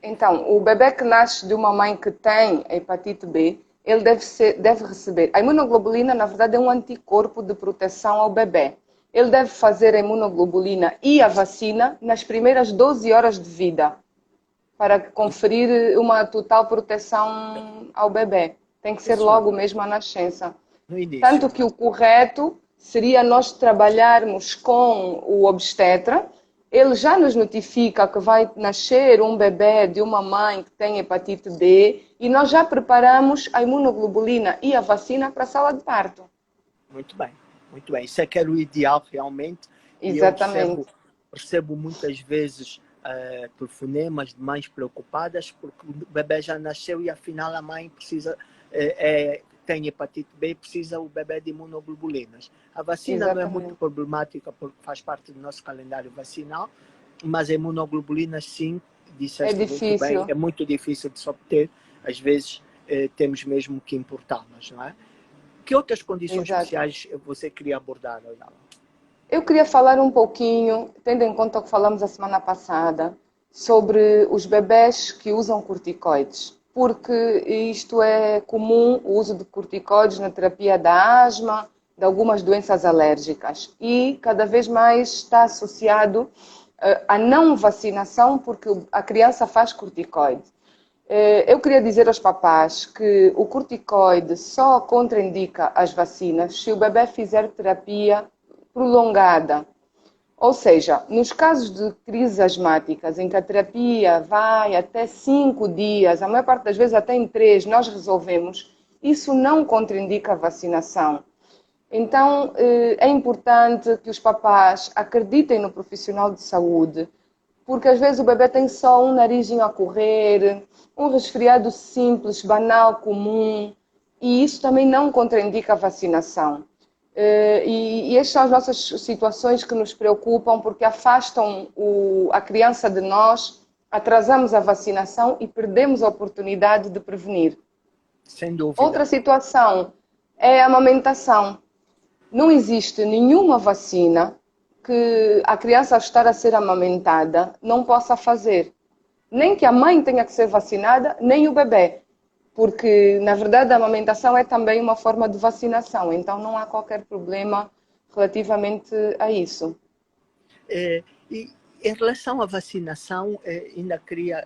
Então, o bebê que nasce de uma mãe que tem hepatite B, ele deve receber. A imunoglobulina, na verdade, é um anticorpo de proteção ao bebê. Ele deve fazer a imunoglobulina e a vacina nas primeiras 12 horas de vida, para conferir uma total proteção ao bebê. Tem que ser logo mesmo à nascença. No início. Tanto que o correto seria nós trabalharmos com o obstetra. Ele já nos notifica que vai nascer um bebê de uma mãe que tem hepatite B e nós já preparamos a imunoglobulina e a vacina para a sala de parto. Muito bem, muito bem. Isso é que era o ideal realmente. Exatamente. E eu percebo muitas vezes telefonemas de mães preocupadas porque o bebê já nasceu e afinal a mãe precisa... tem hepatite B, precisa o bebê de imunoglobulinas. A vacina não é muito problemática porque faz parte do nosso calendário vacinal, mas a imunoglobulinas sim, disseste muito bem, é muito difícil de se obter. Às vezes temos mesmo que importá-las, não é? Que outras condições especiais você queria abordar, Oiala? Eu queria falar um pouquinho, tendo em conta o que falamos a semana passada, sobre os bebés que usam corticoides. Porque isto é comum, o uso de corticoides na terapia da asma, de algumas doenças alérgicas. E cada vez mais está associado à não vacinação, porque a criança faz corticoide. Eu queria dizer aos papás que o corticoide só contraindica as vacinas se o bebê fizer terapia prolongada. Ou seja, nos casos de crises asmáticas, em que a terapia vai até 5 dias, a maior parte das vezes até em 3, nós resolvemos, isso não contraindica a vacinação. Então, é importante que os papás acreditem no profissional de saúde, porque às vezes o bebê tem só um narizinho a correr, um resfriado simples, banal, comum, e isso também não contraindica a vacinação. E estas são as nossas situações que nos preocupam porque afastam a criança de nós, atrasamos a vacinação e perdemos a oportunidade de prevenir. Sem dúvida. Outra situação é a amamentação. Não existe nenhuma vacina que a criança, ao estar a ser amamentada, não possa fazer. Nem que a mãe tenha que ser vacinada, nem o bebê. Porque, na verdade, a amamentação é também uma forma de vacinação. Então, não há qualquer problema relativamente a isso. E em relação à vacinação ainda queria,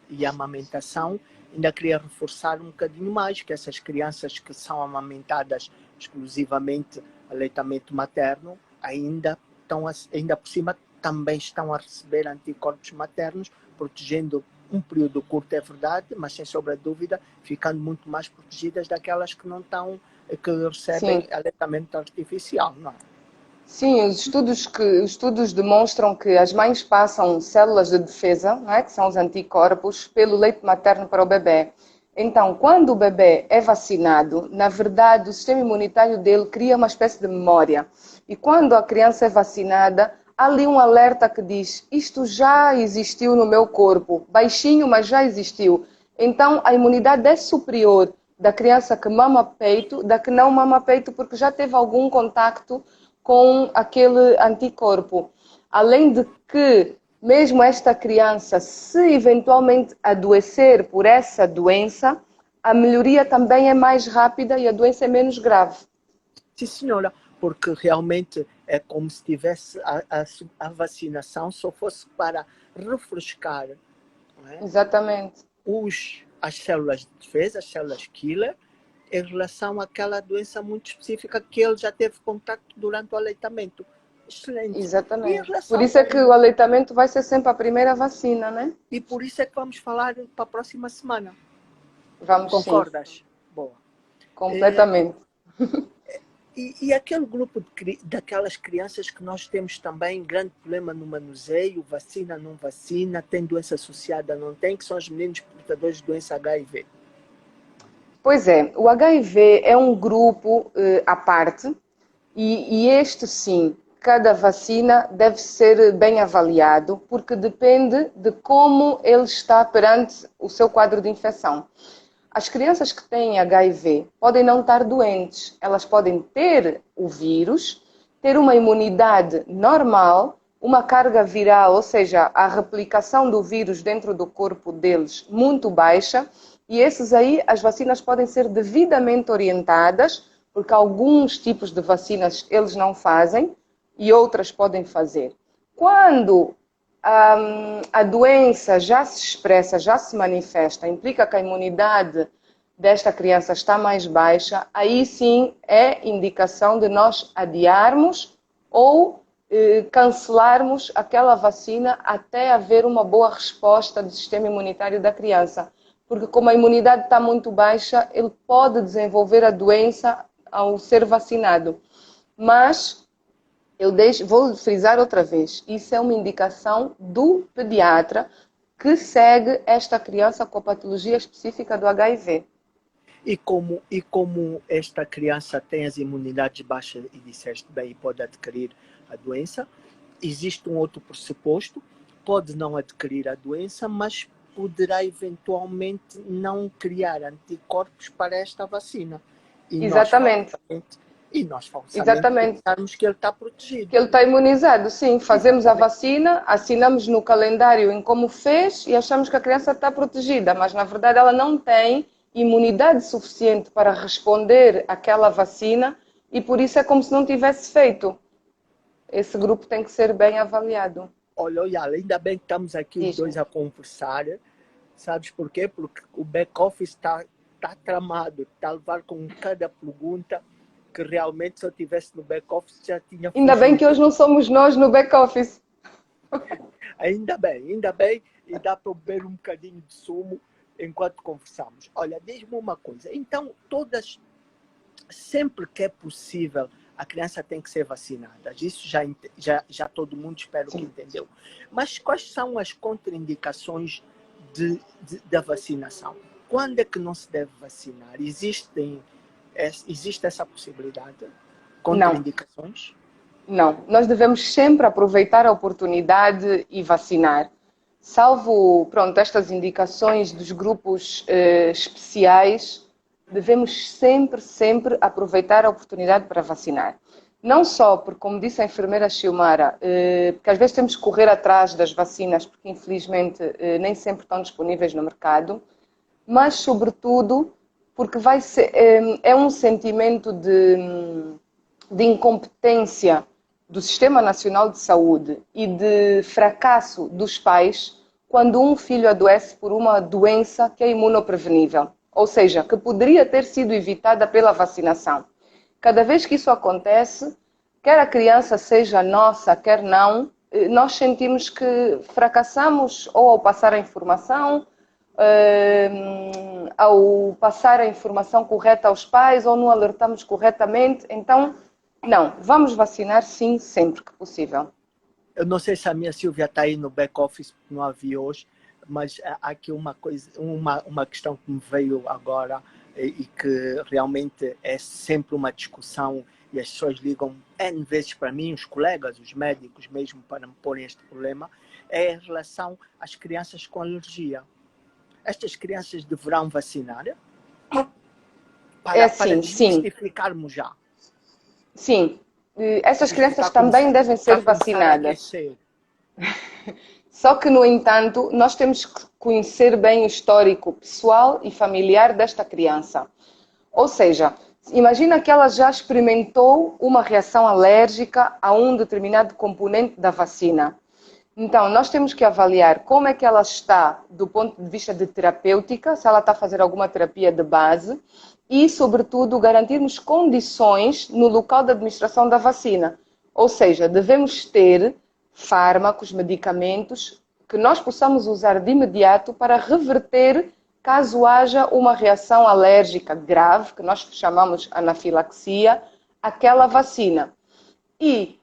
e à amamentação, ainda queria reforçar um bocadinho mais que essas crianças que são amamentadas exclusivamente a leitamento materno, ainda por cima, também estão a receber anticorpos maternos, protegendo um período curto, é verdade, mas sem sombra de dúvida, ficando muito mais protegidas daquelas que não estão, que recebem aleitamento artificial, não é? Sim, os estudos demonstram que as mães passam células de defesa, não é? Que são os anticorpos, pelo leite materno para o bebê. Então, quando o bebê é vacinado, na verdade, o sistema imunitário dele cria uma espécie de memória. E quando a criança é vacinada, há ali um alerta que diz, isto já existiu no meu corpo, baixinho, mas já existiu. Então, a imunidade é superior da criança que mama peito, da que não mama peito, porque já teve algum contacto com aquele anticorpo. Além de que, mesmo esta criança, se eventualmente adoecer por essa doença, a melhoria também é mais rápida e a doença é menos grave. Sim, senhora, porque realmente é como se tivesse a vacinação só fosse para refrescar, não é? Exatamente. As células de defesa, as células killer, em relação àquela doença muito específica que ele já teve contato durante o aleitamento. Excelente. Exatamente. Por isso é que o aleitamento vai ser sempre a primeira vacina, né? E por isso é que vamos falar para a próxima semana. Vamos, concordas? Sim. Boa. Completamente. E aquele grupo daquelas crianças que nós temos também grande problema no manuseio, vacina, não vacina, tem doença associada, não tem, que são os meninos portadores de doença HIV. Pois é, o HIV é um grupo à parte e este sim, cada vacina deve ser bem avaliado porque depende de como ele está perante o seu quadro de infecção. As crianças que têm HIV podem não estar doentes, elas podem ter o vírus, ter uma imunidade normal, uma carga viral, ou seja, a replicação do vírus dentro do corpo deles muito baixa, e esses aí, as vacinas podem ser devidamente orientadas, porque alguns tipos de vacinas eles não fazem e outras podem fazer. Quando a doença já se expressa, já se manifesta, implica que a imunidade desta criança está mais baixa, aí sim é indicação de nós adiarmos ou cancelarmos aquela vacina até haver uma boa resposta do sistema imunitário da criança. Porque como a imunidade está muito baixa, ele pode desenvolver a doença ao ser vacinado. Mas vou frisar outra vez, isso é uma indicação do pediatra que segue esta criança com a patologia específica do HIV. E como esta criança tem as imunidades baixas e disseste bem, e pode adquirir a doença, existe um outro pressuposto, pode não adquirir a doença, mas poderá eventualmente não criar anticorpos para esta vacina. Exatamente. Nós falsamente pensarmos que ele está protegido. Que ele está imunizado, sim. Fazemos a vacina, assinamos no calendário em como fez e achamos que a criança está protegida, mas na verdade ela não tem imunidade suficiente para responder àquela vacina e por isso é como se não tivesse feito. Esse grupo tem que ser bem avaliado. Olha, ainda bem que estamos aqui os dois a conversar. Sabes por quê? Porque o back-office está tramado, está a levar com cada pergunta que realmente se eu estivesse no back-office já tinha... Ainda bem que hoje não somos nós no back-office. Ainda bem. E dá para beber um bocadinho de sumo enquanto conversamos. Olha, diz-me uma coisa. Então, sempre que é possível, a criança tem que ser vacinada. Isso já todo mundo espero que entendeu. Mas quais são as contraindicações da vacinação? Quando é que não se deve vacinar? Existe essa possibilidade? Contraindicações? Não. Nós devemos sempre aproveitar a oportunidade e vacinar. Salvo, estas indicações dos grupos especiais, devemos sempre aproveitar a oportunidade para vacinar. Não só porque, como disse a enfermeira Xiomara, porque às vezes temos que correr atrás das vacinas, porque infelizmente nem sempre estão disponíveis no mercado, mas sobretudo porque é um sentimento de incompetência do Sistema Nacional de Saúde e de fracasso dos pais quando um filho adoece por uma doença que é imunoprevenível, ou seja, que poderia ter sido evitada pela vacinação. Cada vez que isso acontece, quer a criança seja nossa, quer não, nós sentimos que fracassamos ou ao passar a informação, correta aos pais ou não alertamos corretamente. Então, não, vamos vacinar sim, sempre que possível. Eu não sei se a minha Silvia está aí no back-office, não a vi hoje, mas há aqui uma questão que me veio agora e que realmente é sempre uma discussão e as pessoas ligam N vezes para mim, os colegas, os médicos mesmo, para me porem este problema, é em relação às crianças com alergia. Estas crianças deverão vacinar? É Para assim, sim. desmistificarmos já. Sim. Essas crianças Está também devem ser começar a vacinadas. aquecer. Só que, no entanto, nós temos que conhecer bem o histórico pessoal e familiar desta criança. Ou seja, imagina que ela já experimentou uma reação alérgica a um determinado componente da vacina. Então, nós temos que avaliar como é que ela está do ponto de vista de terapêutica, se ela está a fazer alguma terapia de base e, sobretudo, garantirmos condições no local de administração da vacina. Ou seja, devemos ter fármacos, medicamentos que nós possamos usar de imediato para reverter caso haja uma reação alérgica grave, que nós chamamos anafilaxia, àquela vacina. E,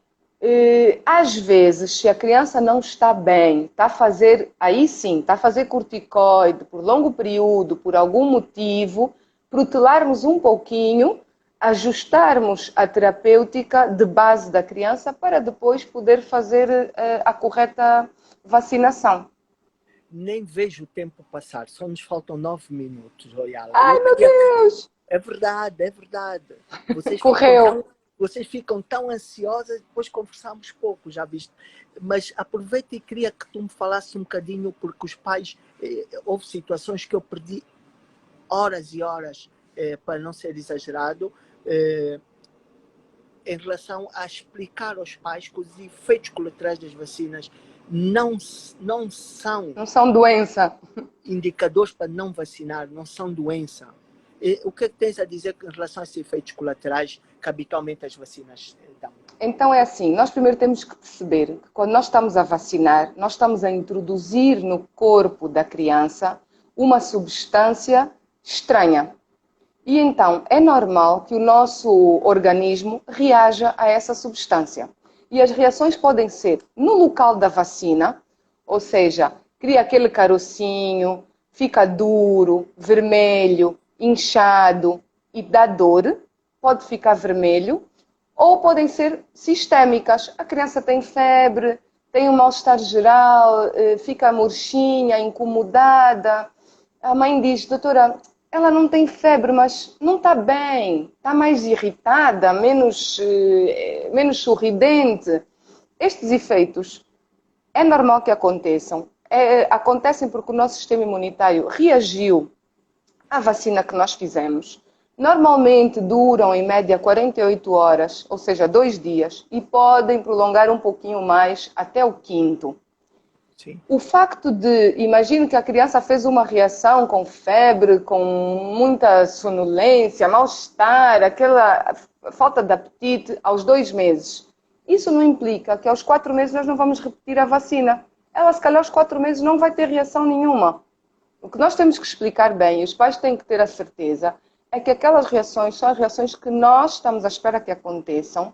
às vezes, se a criança não está bem, está a fazer, aí sim, está a fazer corticoide por longo período, por algum motivo, protelarmos um pouquinho, ajustarmos a terapêutica de base da criança para depois poder fazer a correta vacinação. Nem vejo o tempo passar, só nos faltam 9 minutos, Oyala. Ai, meu Deus! É verdade, é verdade. Correu. Vocês ficam tão ansiosas, depois conversamos pouco, já viste? Mas aproveita e queria que tu me falasses um bocadinho, porque os pais, houve situações que eu perdi horas e horas, para não ser exagerado, em relação a explicar aos pais que os efeitos colaterais das vacinas não são doença. Indicadores para não vacinar, não são doença. O que é que tens a dizer em relação a esses efeitos colaterais que habitualmente as vacinas dão? Então é assim, nós primeiro temos que perceber que quando nós estamos a vacinar, nós estamos a introduzir no corpo da criança uma substância estranha. E então é normal que o nosso organismo reaja a essa substância. E as reações podem ser no local da vacina, ou seja, cria aquele carocinho, fica duro, vermelho, inchado e dá dor, pode ficar vermelho, ou podem ser sistémicas. A criança tem febre, tem um mal-estar geral, fica murchinha, incomodada. A mãe diz, doutora, ela não tem febre, mas não está bem, está mais irritada, menos sorridente. Estes efeitos é normal que aconteçam. Acontecem porque o nosso sistema imunitário reagiu à vacina que nós fizemos. Normalmente duram em média 48 horas, ou seja, 2 dias, e podem prolongar um pouquinho mais até o quinto. Sim. O facto de, imagino que a criança fez uma reação com febre, com muita sonolência, mal-estar, aquela falta de apetite aos 2 meses. Isso não implica que aos 4 meses nós não vamos repetir a vacina. Ela, se calhar, aos 4 meses não vai ter reação nenhuma. O que nós temos que explicar bem, e os pais têm que ter a certeza, é que aquelas reações são as reações que nós estamos à espera que aconteçam.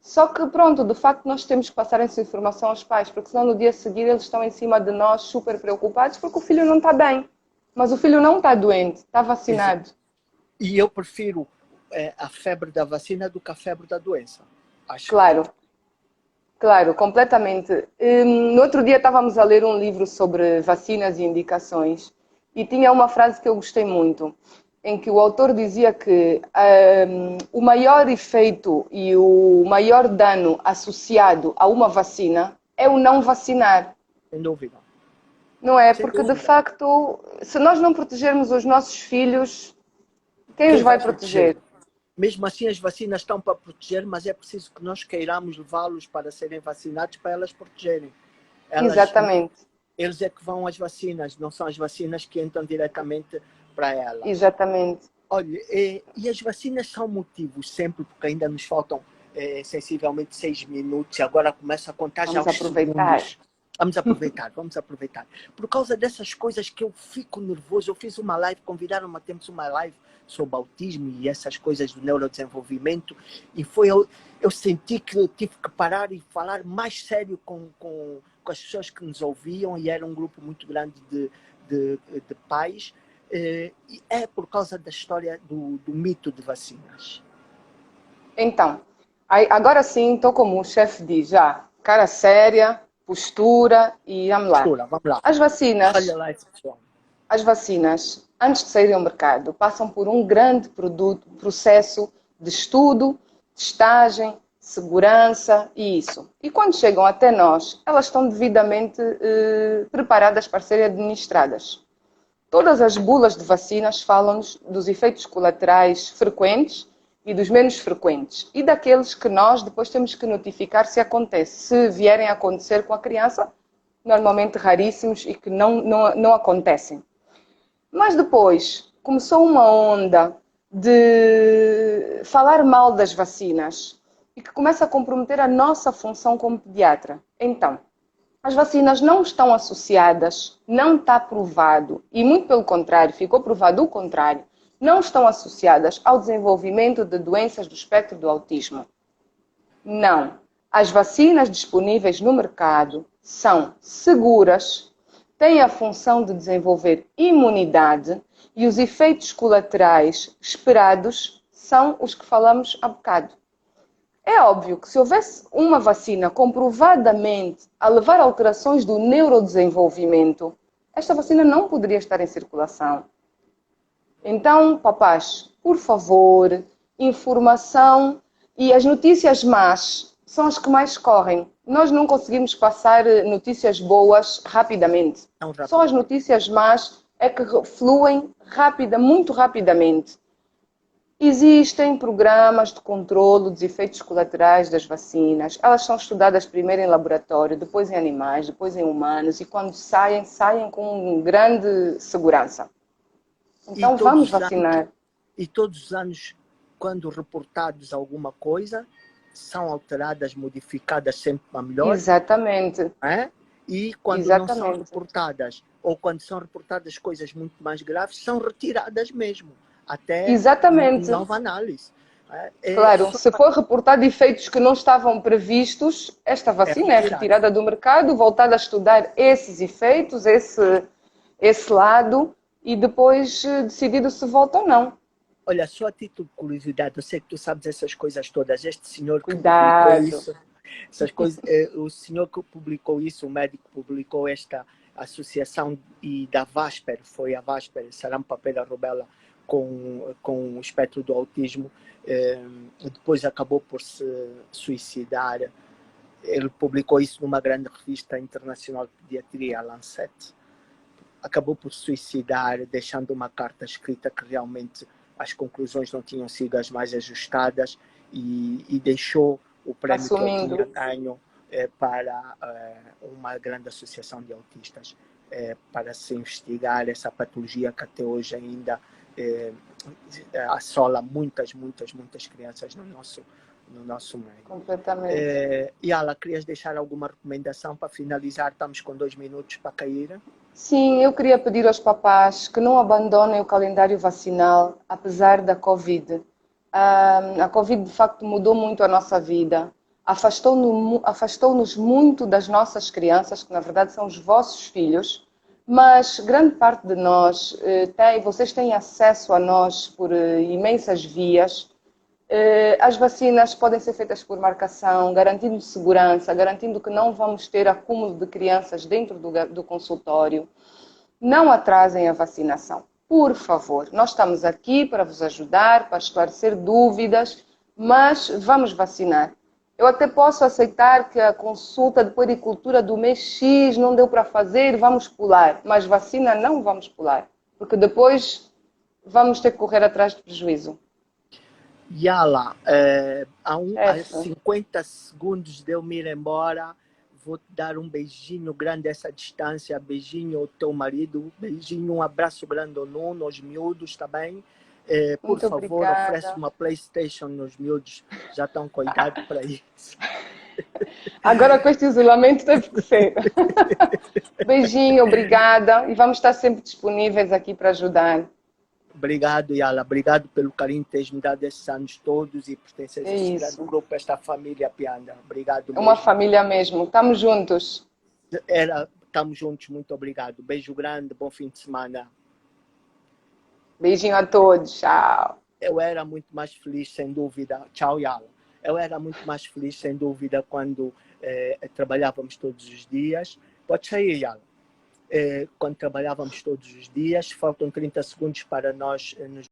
Só que, pronto, de facto, nós temos que passar essa informação aos pais, porque senão no dia a seguir eles estão em cima de nós super preocupados porque o filho não está bem. Mas o filho não está doente, está vacinado. E eu prefiro a febre da vacina do que a febre da doença. Acho claro. Claro, completamente. No outro dia estávamos a ler um livro sobre vacinas e indicações e tinha uma frase que eu gostei muito, em que o autor dizia que o maior efeito e o maior dano associado a uma vacina é o não vacinar. Sem dúvida. Não é? Sem Porque, dúvida. de facto, se nós não protegermos os nossos filhos, quem os vai proteger? Mesmo assim, as vacinas estão para proteger, mas é preciso que nós queiramos levá-los para serem vacinados para elas protegerem. Exatamente. Eles é que vão às vacinas, não são as vacinas que entram diretamente para elas. Exatamente. Olha, e as vacinas são motivos sempre, porque ainda nos faltam sensivelmente 6 minutos e agora começa a contar já os segundos. Vamos aproveitar. Por causa dessas coisas que eu fico nervoso, eu fiz uma live, convidaram-me a termos uma live sobre autismo e essas coisas do neurodesenvolvimento e eu senti que eu tive que parar e falar mais sério com as pessoas que nos ouviam e era um grupo muito grande de pais. E é por causa da história do mito de vacinas. Então, Aí, agora sim, estou como o chefe diz, já, cara séria, postura e vamos lá. Mistura, vamos lá. As Olha vacinas, lá esse pessoal. as vacinas, antes de saírem ao mercado, passam por um grande processo de estudo, testagem, segurança e isso. E quando chegam até nós, elas estão devidamente preparadas para serem administradas. Todas as bulas de vacinas falam-nos dos efeitos colaterais frequentes e dos menos frequentes. E daqueles que nós depois temos que notificar se acontece. Se vierem a acontecer com a criança, normalmente raríssimos e que não acontecem. Mas depois começou uma onda de falar mal das vacinas e que começa a comprometer a nossa função como pediatra. Então, as vacinas não estão associadas, não está provado, e muito pelo contrário, ficou provado o contrário, não estão associadas ao desenvolvimento de doenças do espectro do autismo. Não. As vacinas disponíveis no mercado são seguras, têm a função de desenvolver imunidade e os efeitos colaterais esperados são os que falamos há bocado. É óbvio que se houvesse uma vacina comprovadamente a levar a alterações do neurodesenvolvimento, esta vacina não poderia estar em circulação. Então, papás, por favor, informação e as notícias más são as que mais correm. Nós não conseguimos passar notícias boas rapidamente. Só as notícias más é que fluem muito rapidamente. Existem programas de controlo dos efeitos colaterais das vacinas. Elas são estudadas primeiro em laboratório, depois em animais, depois em humanos e quando saem com grande segurança. Então vamos vacinar. E todos os anos, quando reportados alguma coisa, são alteradas, modificadas sempre para melhor. Exatamente. É? E quando não são reportadas, ou quando são reportadas coisas muito mais graves, são retiradas mesmo. Até nova análise. Claro, se for reportado efeitos que não estavam previstos, esta vacina é retirada do mercado, voltada a estudar esses efeitos, esse lado, e depois decidido se volta ou não. Olha, só a título de curiosidade, eu sei que tu sabes essas coisas todas, este senhor que Cuidado. publicou isso, essas coisas, o senhor que publicou isso, o médico publicou esta associação e da VASPER, foi a VASPER, sarampo, papel, rubéola, com o espectro do autismo, depois acabou por se suicidar. Ele publicou isso numa grande revista internacional de pediatria, a Lancet. Acabou por se suicidar, deixando uma carta escrita que realmente as conclusões não tinham sido as mais ajustadas e deixou o prêmio que ele tinha ganho para uma grande associação de autistas, para se investigar essa patologia que até hoje ainda assola muitas crianças no nosso meio. Completamente. Yala, querias deixar alguma recomendação para finalizar? Estamos com 2 minutos para cair. Sim, eu queria pedir aos papás que não abandonem o calendário vacinal, apesar da Covid. A Covid, de facto, mudou muito a nossa vida. Afastou-nos muito das nossas crianças, que na verdade são os vossos filhos, mas grande parte de nós, vocês têm acesso a nós por imensas vias. As vacinas podem ser feitas por marcação, garantindo segurança, garantindo que não vamos ter acúmulo de crianças dentro do consultório. Não atrasem a vacinação, por favor. Nós estamos aqui para vos ajudar, para esclarecer dúvidas, mas vamos vacinar. Eu até posso aceitar que a consulta de puericultura do mês X não deu para fazer, vamos pular. Mas vacina não vamos pular, porque depois vamos ter que correr atrás de prejuízo. Yala, há 50 segundos de eu me ir embora, vou te dar um beijinho grande a essa distância, beijinho ao teu marido, beijinho, um abraço grande ao Nuno, aos miúdos, tá bem? Por favor, obrigada. oferece uma PlayStation nos miúdos, já estão com idade para isso. Agora com este isolamento teve que ser. Beijinho, obrigada, e vamos estar sempre disponíveis aqui para ajudar. Obrigado, Yala. Obrigado pelo carinho que tens me dado esses anos todos e pertences a esse grande grupo, a esta família Pianda. Obrigado mesmo. É uma família mesmo. Estamos juntos. Estamos juntos. Muito obrigado. Beijo grande. Bom fim de semana. Beijinho a todos. Tchau. Eu era muito mais feliz, sem dúvida. Tchau, Yala. Eu era muito mais feliz, sem dúvida, quando trabalhávamos todos os dias. Pode sair, Yala. Quando trabalhávamos todos os dias, faltam 30 segundos para nós nos